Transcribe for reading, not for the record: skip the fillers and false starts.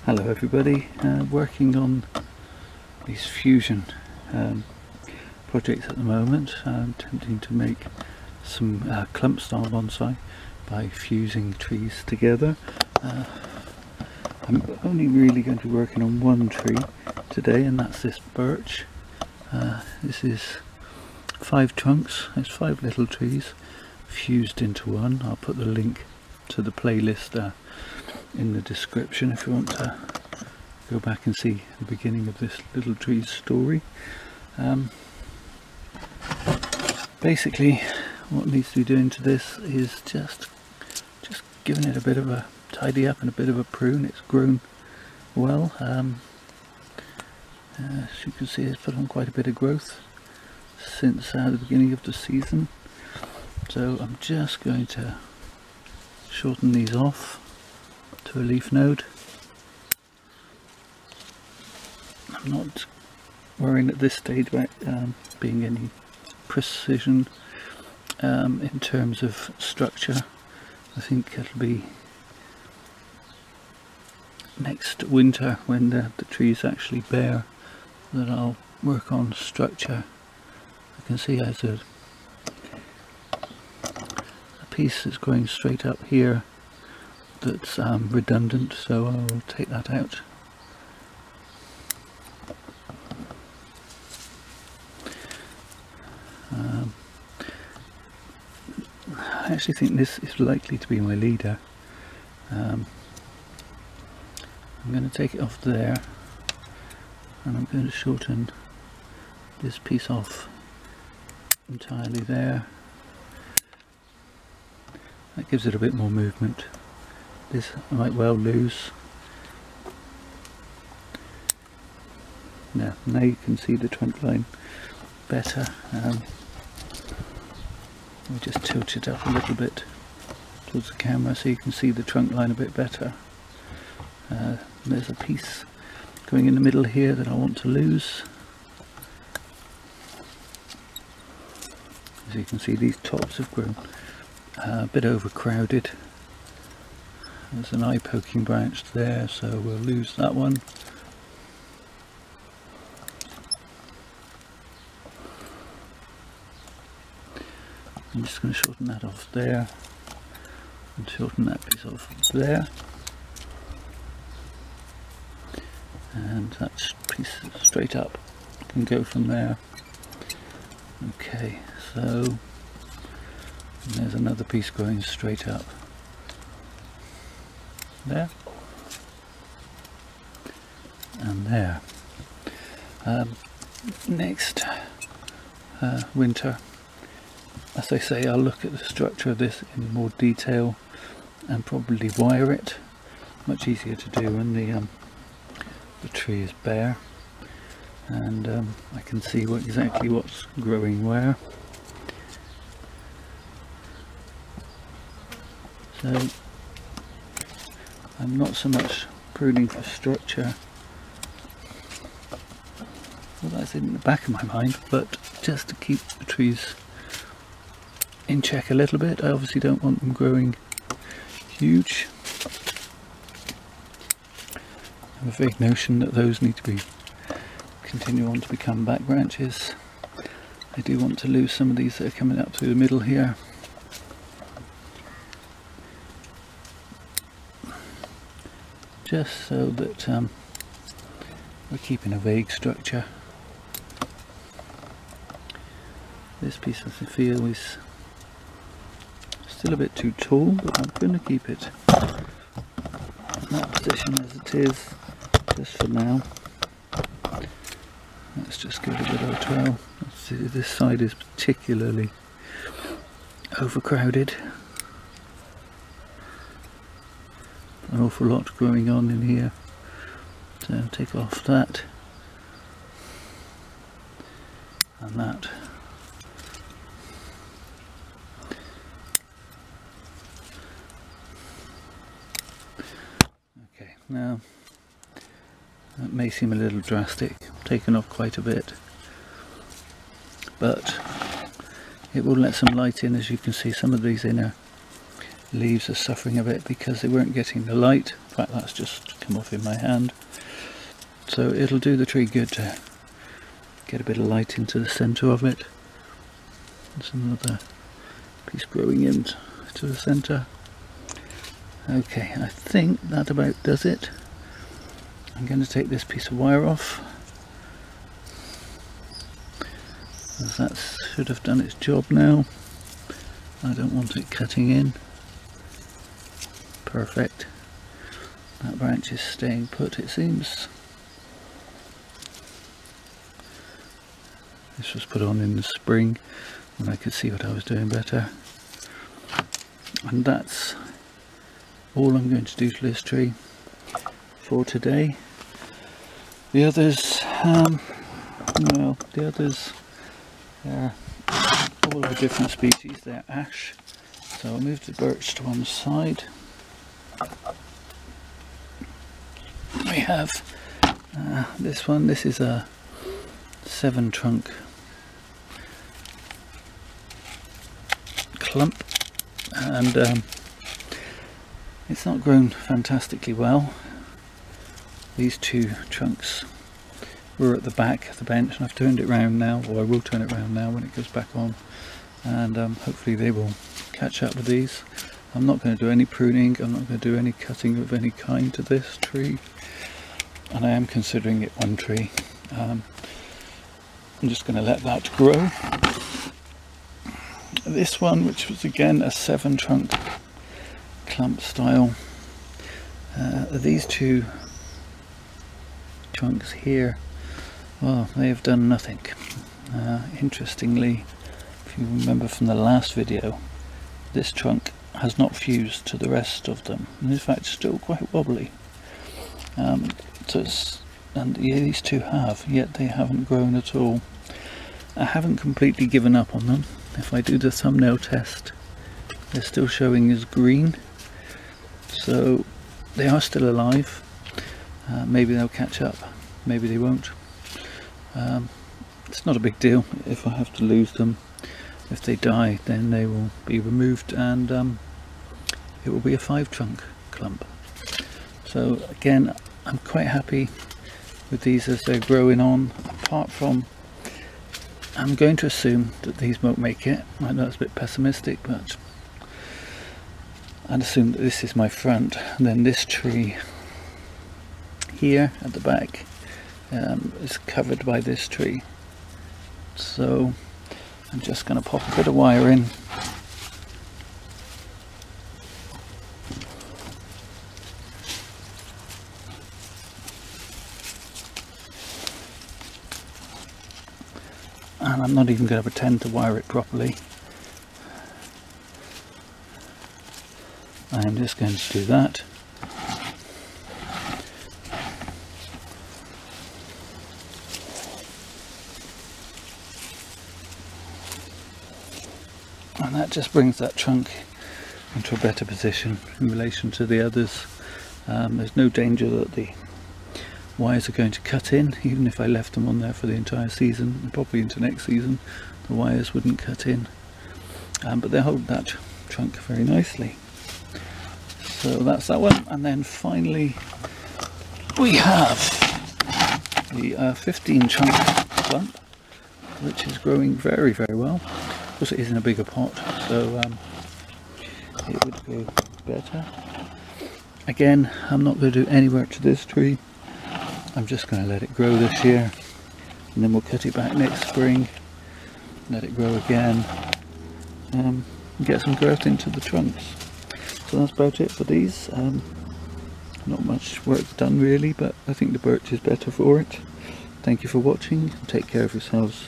Hello everybody, working on these fusion projects at the moment. I'm attempting to make some clump style bonsai by fusing trees together. I'm only really going to be working on one tree today, and that's this birch. This is 5 trunks, it's 5 little trees fused into one. I'll put the link to the playlist in the description if you want to go back and see the beginning of this little tree's story. Basically what needs to be doing to this is just giving it a bit of a tidy up and a bit of a prune. It's grown well. As you can see, it's put on quite a bit of growth since the beginning of the season, so I'm just going to shorten these off to a leaf node. I'm not worrying at this stage about being any precision in terms of structure. I think it'll be next winter when the trees actually bear that I'll work on structure. I can see there's a piece that's going straight up here that's redundant, so I'll take that out. I actually think this is likely to be my leader. I'm going to take it off there, and I'm going to shorten this piece off entirely there. That gives it a bit more movement. This I might well lose. Now you can see the trunk line better. We'll just tilt it up a little bit towards the camera so you can see the trunk line a bit better. There's a piece going in the middle here that I want to lose. As you can see, these tops have grown a bit overcrowded. There's an eye poking branch there, so we'll lose that one. I'm just going to shorten that off there and shorten that piece off there, and that piece straight up can go from there. Okay, so there's another piece going straight up there and there. Next winter, as I say, I'll look at the structure of this in more detail and probably wire it. Much easier to do when the tree is bare, and I can see exactly what's growing where. So I'm not so much pruning for structure, well, that's in the back of my mind, but just to keep the trees in check a little bit. I obviously don't want them growing huge. I have a vague notion that those need to continue on to become back branches. I do want to lose some of these that are coming up through the middle here. Just so that we're keeping a vague structure. This piece I feel is still a bit too tall, but I'm going to keep it in that position as it is just for now. Let's just give it a bit of a twirl. Let's see, this side is particularly overcrowded. An awful lot going on in here, so take off that and that. Okay, now that may seem a little drastic, taken off quite a bit, but it will let some light in. As you can see, some of these inner leaves are suffering a bit because they weren't getting the light. In fact, that's just come off in my hand. So it'll do the tree good to get a bit of light into the centre of it. There's another piece growing into the centre. Okay, I think that about does it. I'm going to take this piece of wire off, as that should have done its job now. I don't want it cutting in. Perfect. That branch is staying put, it seems. This was put on in the spring when I could see what I was doing better. And that's all I'm going to do to this tree for today. The others, well, the others, they're all of different species. They're ash, so I'll move the birch to one side. We have this one. This is a 7 trunk clump, and it's not grown fantastically well. These 2 trunks were at the back of the bench, and I've turned it round now, or I will turn it round now when it goes back on, and hopefully they will catch up with these. I'm not going to do any pruning, I'm not going to do any cutting of any kind to this tree, and I am considering it one tree. I'm just going to let that grow. This one, which was again a 7 trunk clump style, these 2 trunks here, well, they have done nothing. Interestingly, if you remember from the last video, this trunk has not fused to the rest of them, and in fact still quite wobbly. And yeah, these 2 have, yet they haven't grown at all. I haven't completely given up on them. If I do the thumbnail test, they're still showing as green, so they are still alive. Maybe they'll catch up, maybe they won't. It's not a big deal if I have to lose them. If they die, then they will be removed, and it will be a 5 trunk clump. So again, I'm quite happy with these as they're growing on, apart from, I'm going to assume that these won't make it. I know it's a bit pessimistic, but I'd assume that this is my front, and then this tree here at the back is covered by this tree. So I'm just going to pop a bit of wire in. And I'm not even going to pretend to wire it properly. I am just going to do that. And that just brings that trunk into a better position in relation to the others. There's no danger that the wires are going to cut in, even if I left them on there for the entire season, and probably into next season the wires wouldn't cut in, but they hold that trunk very nicely. So that's that one. And then finally we have the 15 trunk clump, which is growing very, very well. Of course it is in a bigger pot, so it would go better. Again, I'm not going to do any work to this tree. I'm just going to let it grow this year, and then we'll cut it back next spring, let it grow again, and get some growth into the trunks. So that's about it for these. Not much work done really, but I think the birch is better for it. Thank you for watching. Take care of yourselves.